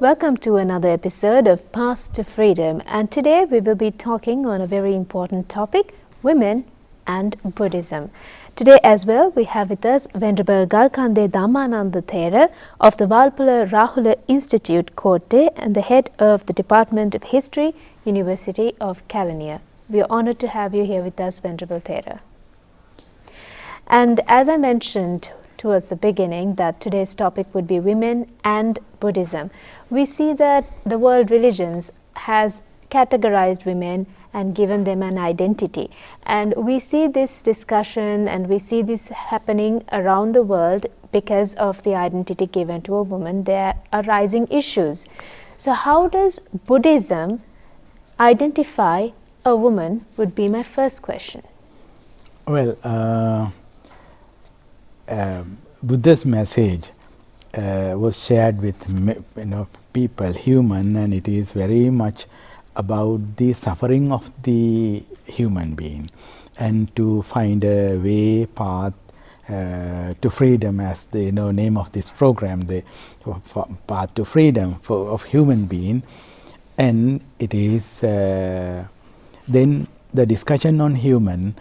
Welcome to another episode of Path to Freedom, and today we will be talking on a very important topic, women and Buddhism. Today as well we have with us Venerable Galkande Dhammananda Thera of the Walpula Rahula Institute, Kotte, and the head of the Department of History, University of Kelaniya. We are honoured to have you here with us, Venerable Thera. And as I mentioned towards the beginning that today's topic would be women and Buddhism. We see that the world religions has categorized women and given them an identity, and we see this discussion and we see this happening around the world because of the identity given to a woman. There are rising issues. So how does Buddhism identify a woman would be my first question. Well, Buddha's message was shared with people, human, and it is very much about the suffering of the human being, and to find a way, path to freedom, as the name of this program, the path to freedom of human being. And it is then the discussion on human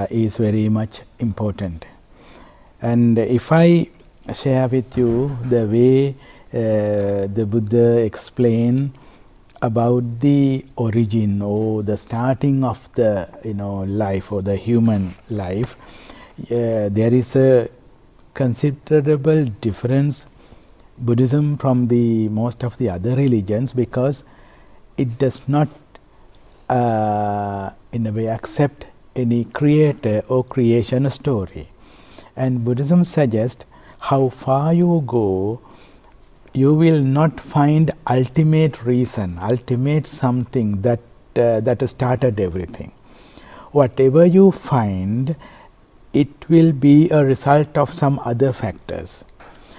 is very much important. And if I share with you the way the Buddha explained about the origin or the starting of the life or the human life, there is a considerable difference Buddhism from the most of the other religions, because it does not in a way accept any creator or creation story. And Buddhism suggests how far you go, you will not find ultimate reason, ultimate something that started everything. Whatever you find, it will be a result of some other factors.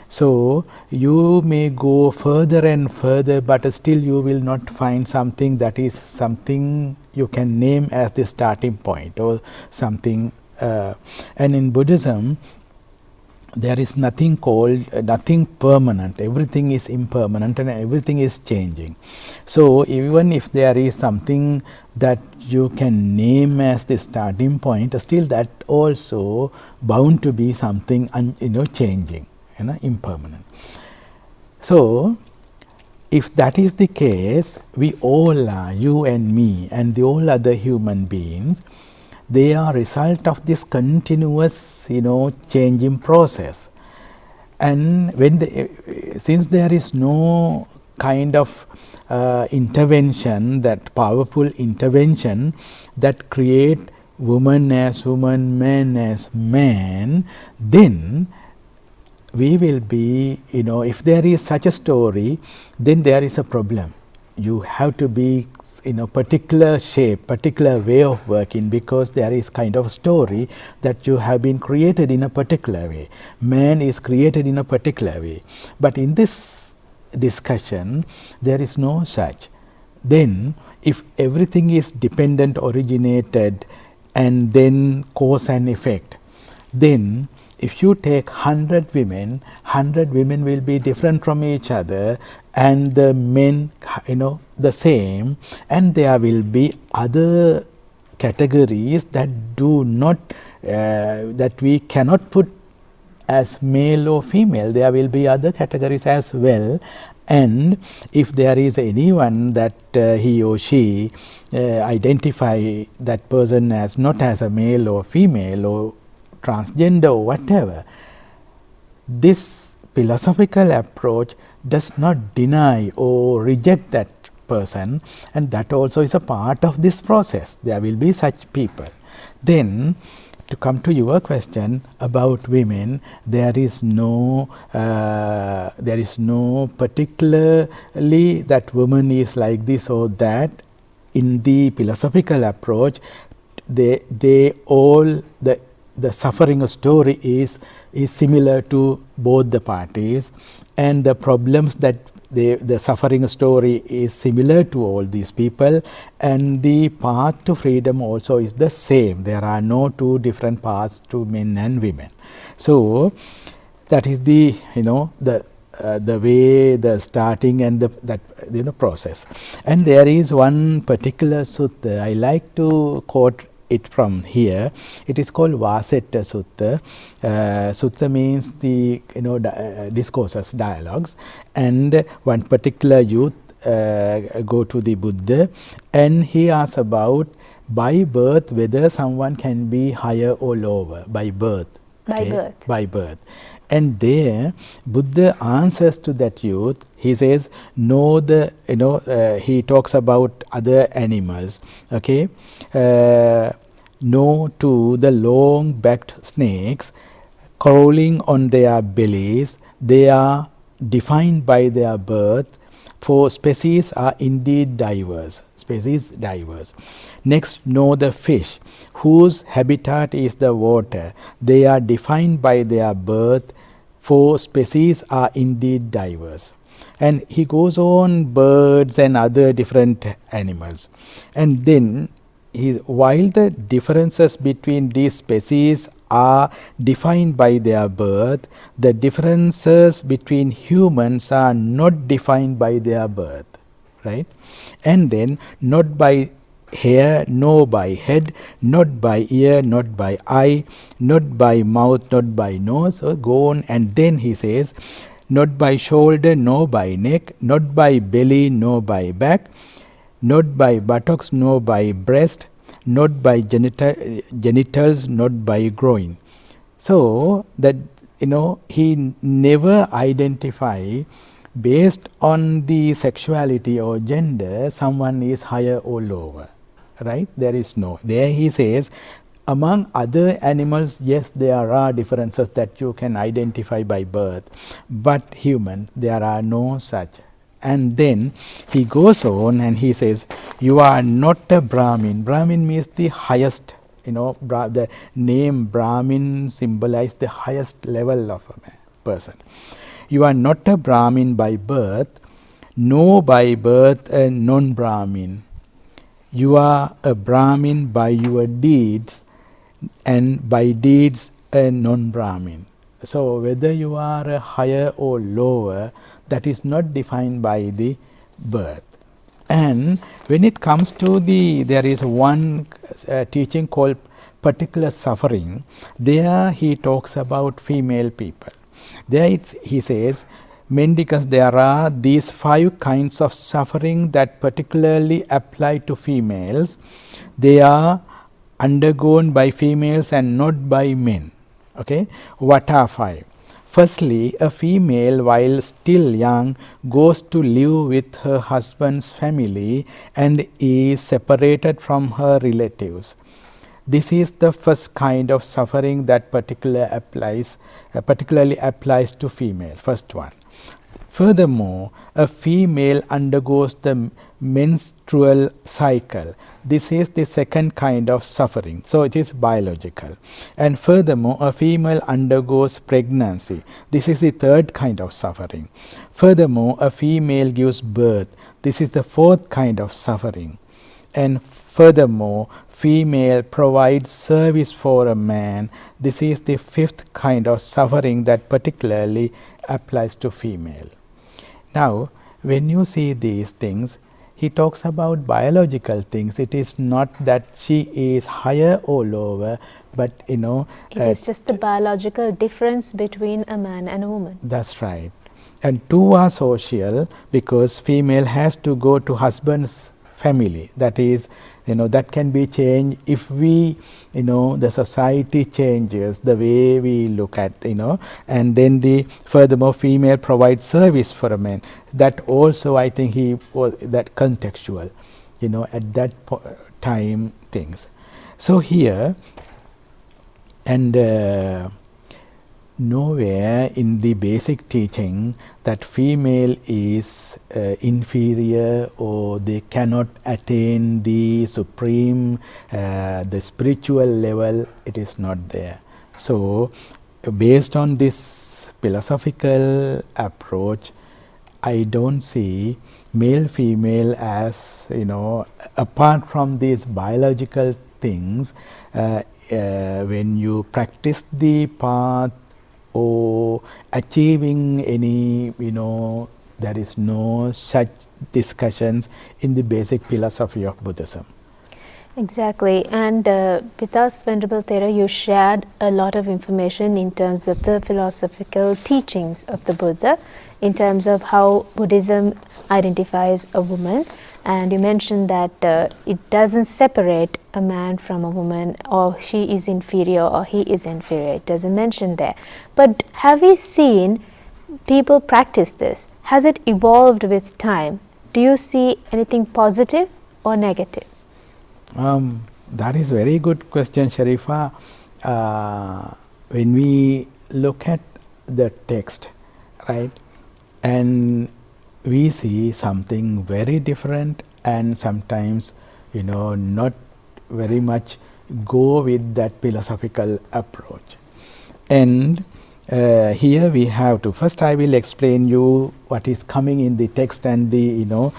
So you may go further and further, but still you will not find something that is something you can name as the starting point or something. And in Buddhism, there is nothing called nothing permanent. Everything is impermanent and everything is changing. So even if there is something that you can name as the starting point, still that also bound to be something changing, impermanent. So if that is the case, we all are, you and me and the all other human beings, they are result of this continuous changing process. And when since there is no kind of intervention, that powerful intervention that create woman as woman, man as man, then we will be, if there is such a story, then there is a problem. You have to be in a particular shape, particular way of working, because there is kind of story that you have been created in a particular way. Man is created in a particular way. But in this discussion, there is no such. Then, if everything is dependent, originated, and then cause and effect, then if you take 100 women, 100 women will be different from each other, and the men the same, and there will be other categories that do not that we cannot put as male or female. There will be other categories as well. And if there is anyone that he or she identify that person as not as a male or female or transgender or whatever, this philosophical approach does not deny or reject that person, and that also is a part of this process. There will be such people. Then, to come to your question about women, there is no particularly that woman is like this or that. In the philosophical approach, they all the suffering story is similar to both the parties, and the problems that the suffering story is similar to all these people, and the path to freedom also is the same. There are no two different paths to men and women. So that is the the way the starting and that process. And there is one particular sutta I like to quote it from here. It is called Vasetta Sutta. Sutta means the discourses, dialogues, and one particular youth go to the Buddha and he asks about by birth whether someone can be higher or lower by birth. By birth. And there Buddha answers to that youth. He says, know the, he talks about other animals, okay. No to the long-backed snakes crawling on their bellies, they are defined by their birth, for species are indeed diverse. Next, know the fish, whose habitat is the water, they are defined by their birth, for species are indeed diverse. And he goes on birds and other different animals. And then while the differences between these species are defined by their birth, the differences between humans are not defined by their birth, right? And then not by hair, nor by head, not by ear, not by eye, not by mouth, not by nose. So go on, and then he says, not by shoulder, nor by neck, not by belly, nor by back, not by buttocks, nor by breast, not by genitals, not by groin. So that he never identify based on the sexuality or gender someone is higher or lower, right? There is no. There he says, among other animals, yes, there are differences that you can identify by birth, but human, there are no such. And then he goes on and he says, you are not a Brahmin. Brahmin means the highest, the name Brahmin symbolizes the highest level of a person. You are not a Brahmin by birth, nor by birth a non-Brahmin. You are a Brahmin by your deeds, and by deeds a non-Brahmin. So whether you are a higher or lower, that is not defined by the birth. And when it comes to there is one teaching called particular suffering. There he talks about female people. There he says, Mendicus, there are these 5 kinds of suffering that particularly apply to females. They are undergone by females and not by men. Okay, what are 5? Firstly, a female while still young goes to live with her husband's family and is separated from her relatives. This is the first kind of suffering that particularly applies to female, first one. Furthermore, a female undergoes the menstrual cycle. This is the second kind of suffering, so it is biological. And furthermore, a female undergoes pregnancy. This is the third kind of suffering. Furthermore, a female gives birth. This is the fourth kind of suffering. And furthermore, female provides service for a man. This is the fifth kind of suffering that particularly applies to female. Now, when you see these things, he talks about biological things. It is not that she is higher or lower, but it is just the biological difference between a man and a woman. That's right. And 2 are social, because female has to go to husband's family. That is, that can be changed if we, the society changes the way we look at, and then furthermore, female provides service for a man. That also, I think he was that contextual, at that time things. So here, and nowhere in the basic teaching that female is inferior or they cannot attain the supreme, the spiritual level, it is not there. So based on this philosophical approach, I don't see male female as, apart from these biological things, when you practice the path or achieving any, there is no such discussions in the basic philosophy of Buddhism. Exactly, and with us, Venerable Thera, you shared a lot of information in terms of the philosophical teachings of the Buddha, in terms of how Buddhism identifies a woman, and you mentioned that it doesn't separate a man from a woman, or she is inferior or he is inferior. It doesn't mention there. But have we seen people practice this? Has it evolved with time? Do you see anything positive or negative? That is very good question, Sharifa. When we look at the text, right, and we see something very different, and sometimes, not very much go with that philosophical approach. And here we have to, first I will explain you what is coming in the text, and the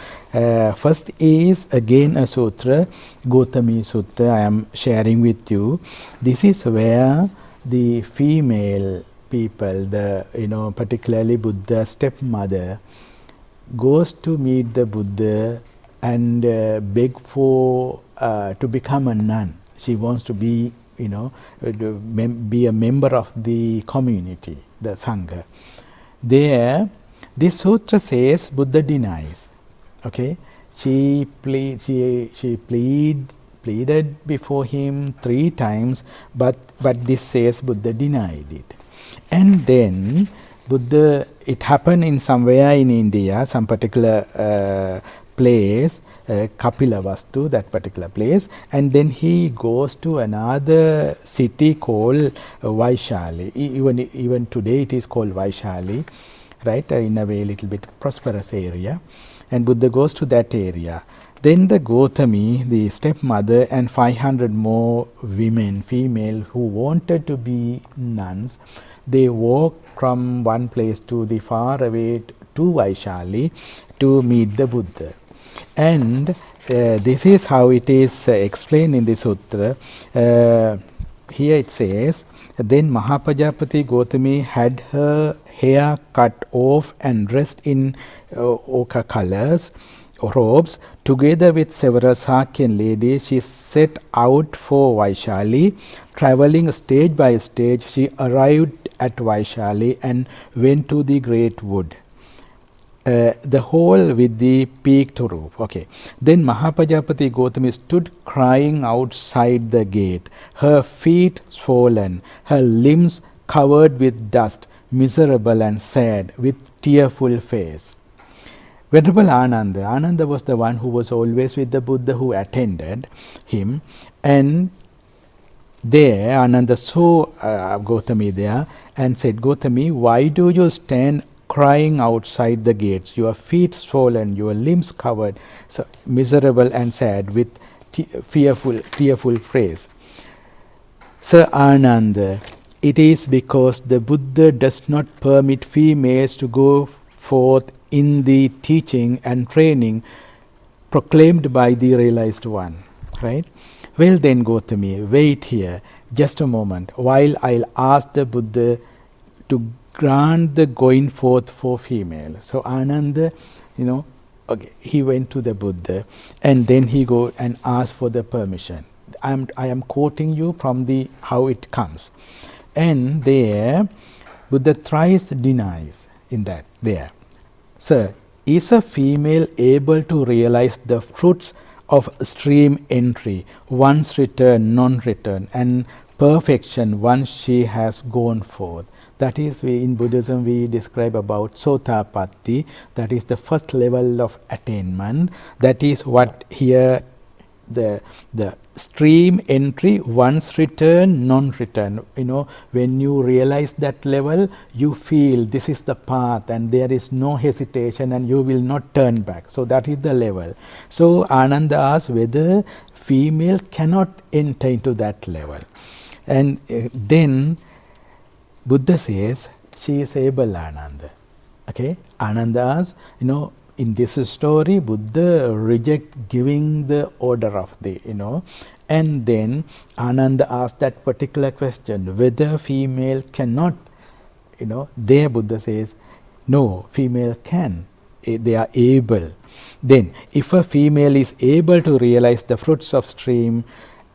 first is again a sutra, Gautami Sutta, I am sharing with you. This is where the female people, the particularly Buddha's stepmother, goes to meet the Buddha and beg for to become a nun. She wants to be be a member of the community, the Sangha. There, this sutra says Buddha denies. Okay, she pleaded before him 3 times, but this says Buddha denied it. And then Buddha, it happened in somewhere in India, some particular place, Kapilavastu, that particular place, and then he goes to another city called Vaishali. Even today it is called Vaishali, right, in a way little bit prosperous area, and Buddha goes to that area. Then the Gautami, the stepmother, and 500 more women, female, who wanted to be nuns, they walk from one place to the far away to Vaishali to meet the Buddha. And this is how it is explained in the sutra. Here it says, then Mahapajapati Gautami had her hair cut off and dressed in ochre colors, robes. Together with several Sakyan ladies, she set out for Vaishali. Travelling stage by stage, she arrived at Vaishali and went to the great wood. The whole with the peaked roof. Okay. Then Mahapajapati Gautami stood crying outside the gate, her feet swollen, her limbs covered with dust, miserable and sad, with tearful face. Venerable Ananda was the one who was always with the Buddha, who attended him, and there Ananda saw Gautami there and said, Gautami, why do you stand crying outside the gates, your feet swollen, your limbs covered, so miserable and sad, with tearful face? Sir Ananda, it is because the Buddha does not permit females to go forth in the teaching and training proclaimed by the realized one, right? Well then, Gautami, wait here just a moment while I'll ask the Buddha to grant the going forth for female. So Ananda, okay, he went to the Buddha and then he go and asked for the permission. I am quoting you from the how it comes. And there Buddha thrice denies in that there. Sir, is a female able to realize the fruits of stream entry, once return, non-return, and perfection once she has gone forth? That is, in Buddhism we describe about Sotapatti, that is the first level of attainment. That is what here the stream entry, once return, non-return. When you realize that level, you feel this is the path and there is no hesitation and you will not turn back. So that is the level. So Ananda asks whether female cannot enter into that level. And then Buddha says she is able, Ananda. Okay, Ananda asks, in this story, Buddha rejects giving the order of the, and then Ananda asks that particular question, whether female cannot there Buddha says, no, female can. They are able. Then, if a female is able to realize the fruits of stream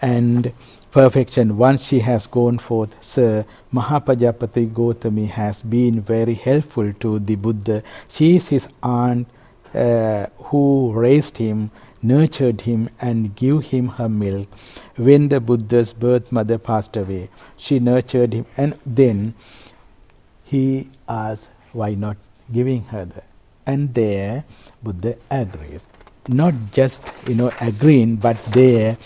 and perfection once she has gone forth, Sir, Mahapajapati Gautami has been very helpful to the Buddha. She is his aunt who raised him, nurtured him and gave him her milk. When the Buddha's birth mother passed away, she nurtured him, and then he asked, why not giving her that? And there Buddha agrees. Not just agreeing, but there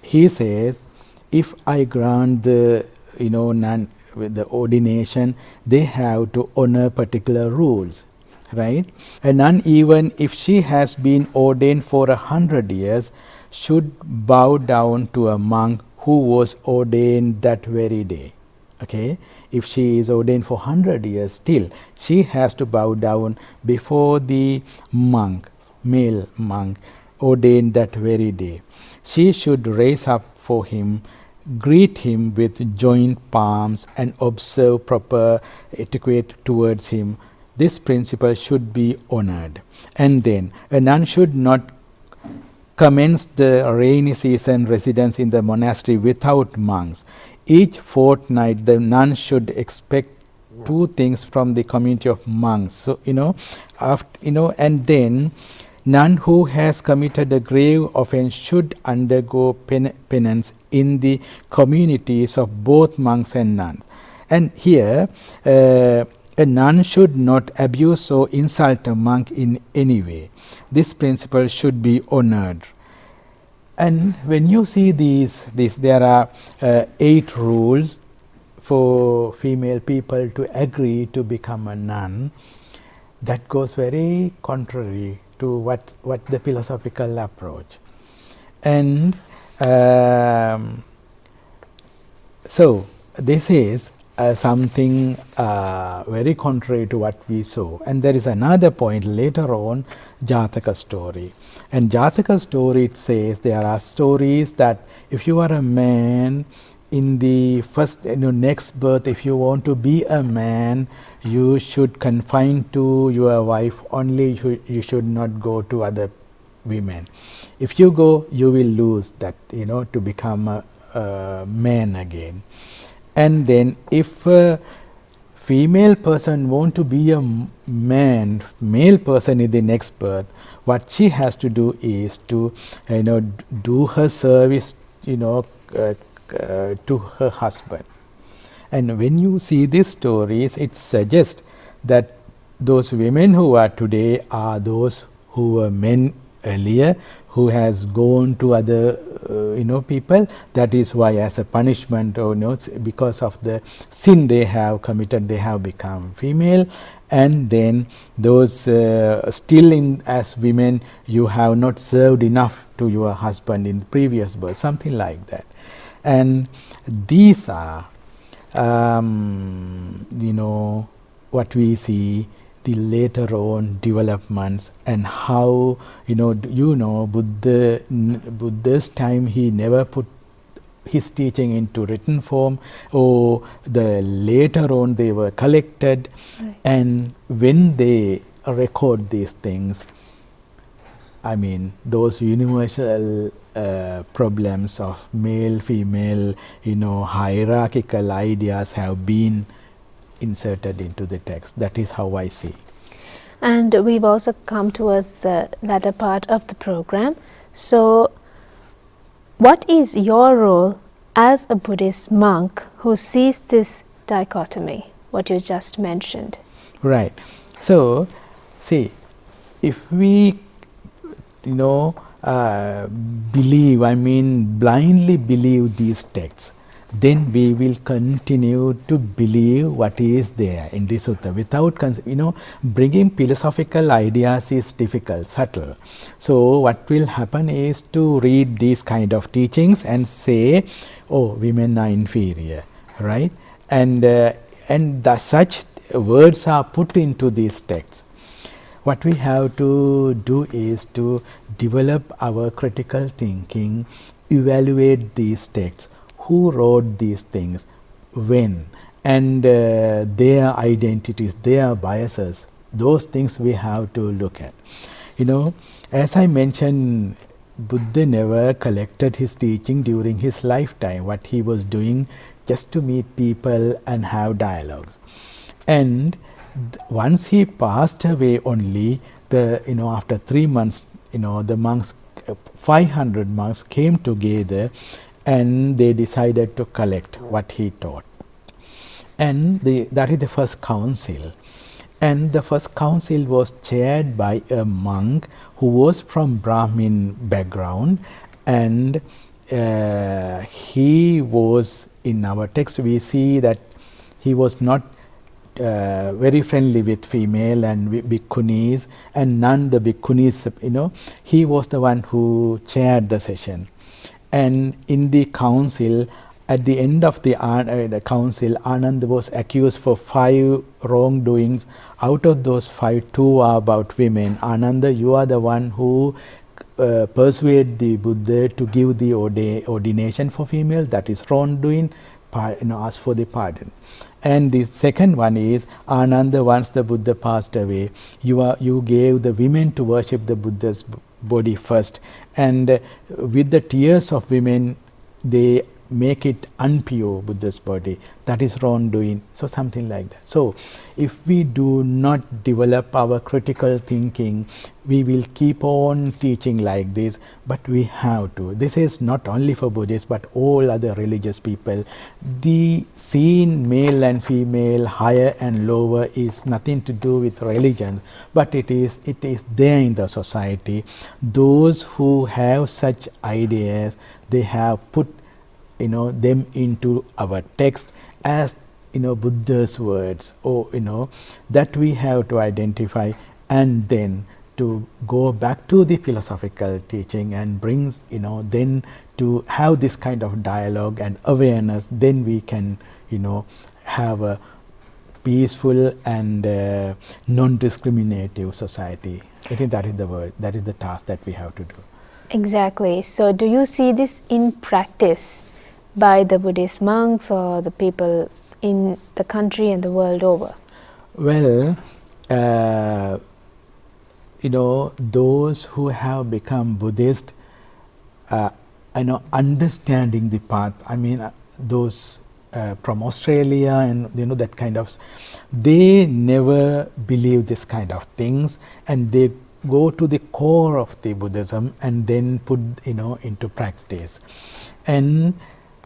he says, if I grant the nun with the ordination, they have to honor particular rules, right? A nun, even if she has been ordained for 100 years, should bow down to a monk who was ordained that very day. Okay, if she is ordained for 100 years, still she has to bow down before the monk, male monk, ordained that very day. She should raise up for him, greet him with joint palms and observe proper etiquette towards him. This principle should be honored. And then a nun should not commence the rainy season residence in the monastery without monks. Each fortnight the nun should expect 2 things from the community of monks. So and then none who has committed a grave offense should undergo penance in the communities of both monks and nuns. And here a nun should not abuse or insult a monk in any way. This principle should be honored. And when you see these there are 8 rules for female people to agree to become a nun. That goes very contrary to what the philosophical approach. And so this is something very contrary to what we saw. And there is another point later on, Jataka story. And Jataka story, it says there are stories that if you are a man, in the first next birth, if you want to be a man, you should confine to your wife only. You should not go to other women. If you go, you will lose that to become a man again. And then if a female person want to be a male person in the next birth, what she has to do is to do her service to her husband. And when you see these stories, it suggests that those women who are today are those who were men earlier, who has gone to other people. That is why, as a punishment or because of the sin they have committed, they have become female. And then those still as women, you have not served enough to your husband in the previous birth, something like that. And these are what we see the later on developments, and how Buddha's time, he never put his teaching into written form, or the later on they were collected. Right. And when they record these things, I mean, those universal problems of male, female, hierarchical ideas have been inserted into the text. That is how I see. And we've also come towards the latter part of the program. So, what is your role as a Buddhist monk who sees this dichotomy, what you just mentioned? Right. So, see, if we believe, blindly believe these texts, then we will continue to believe what is there in this sutta without bringing philosophical ideas is difficult, subtle. So what will happen is to read these kind of teachings and say, oh, women are inferior, right? And such words are put into these texts. What we have to do is to develop our critical thinking, evaluate these texts, who wrote these things, when, and their identities, their biases, those things we have to look at. You know, as I mentioned, Buddha never collected his teaching during his lifetime. What he was doing just to meet people and have dialogues. And once he passed away only, after 3 months, the monks, 500 monks came together and they decided to collect what he taught. And that is the first council. And the first council was chaired by a monk who was from Brahmin background, and he was, in our text we see that he was not very friendly with female and bhikkhunis, and none the bhikkhunis, he was the one who chaired the session. And in the council, at the end of the council, Ananda was accused for 5 wrongdoings. Out of those 5, 2 are about women. Ananda, you are the one who persuaded the Buddha to give the ordination for female. That is wrongdoing. Ask for the pardon. And the second one is, Ananda, once the Buddha passed away, you gave the women to worship the Buddha's body first, and with the tears of women they make it unpure, Buddha's body. That is wrongdoing. So something like that. So if we do not develop our critical thinking, we will keep on teaching like this, but we have to. This is not only for Buddhists but all other religious people. The scene male and female, higher and lower, is nothing to do with religions, but it is there in the society. Those who have such ideas, they have put them into our text as Buddha's words, or that we have to identify, and then to go back to the philosophical teaching and brings then to have this kind of dialogue and awareness. Then we can have a peaceful and non-discriminative society. I think that is the word, that is the task that we have to do. Exactly. So do you see this in practice by the Buddhist monks or the people in the country and the world over? Well, those who have become Buddhist, understanding the path, those from Australia and that kind of, they never believe this kind of things, and they go to the core of the Buddhism and then put into practice. And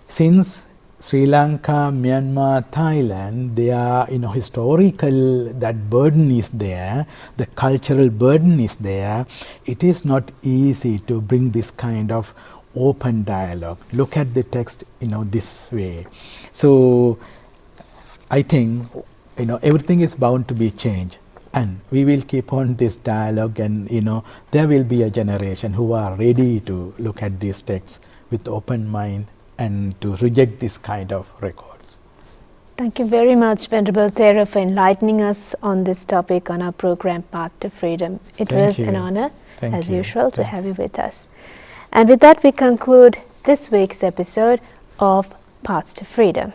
since Sri Lanka, Myanmar, Thailand, they are historical, that burden is there, the cultural burden is there, it is not easy to bring this kind of open dialogue. Look at the text this way. So I think everything is bound to be changed, and we will keep on this dialogue, and there will be a generation who are ready to look at these texts with open mind and to reject this kind of records. Thank you very much, Venerable Thera, for enlightening us on this topic on our program Path to Freedom. It was an honor, as usual, to have you with us. And with that, we conclude this week's episode of Paths to Freedom.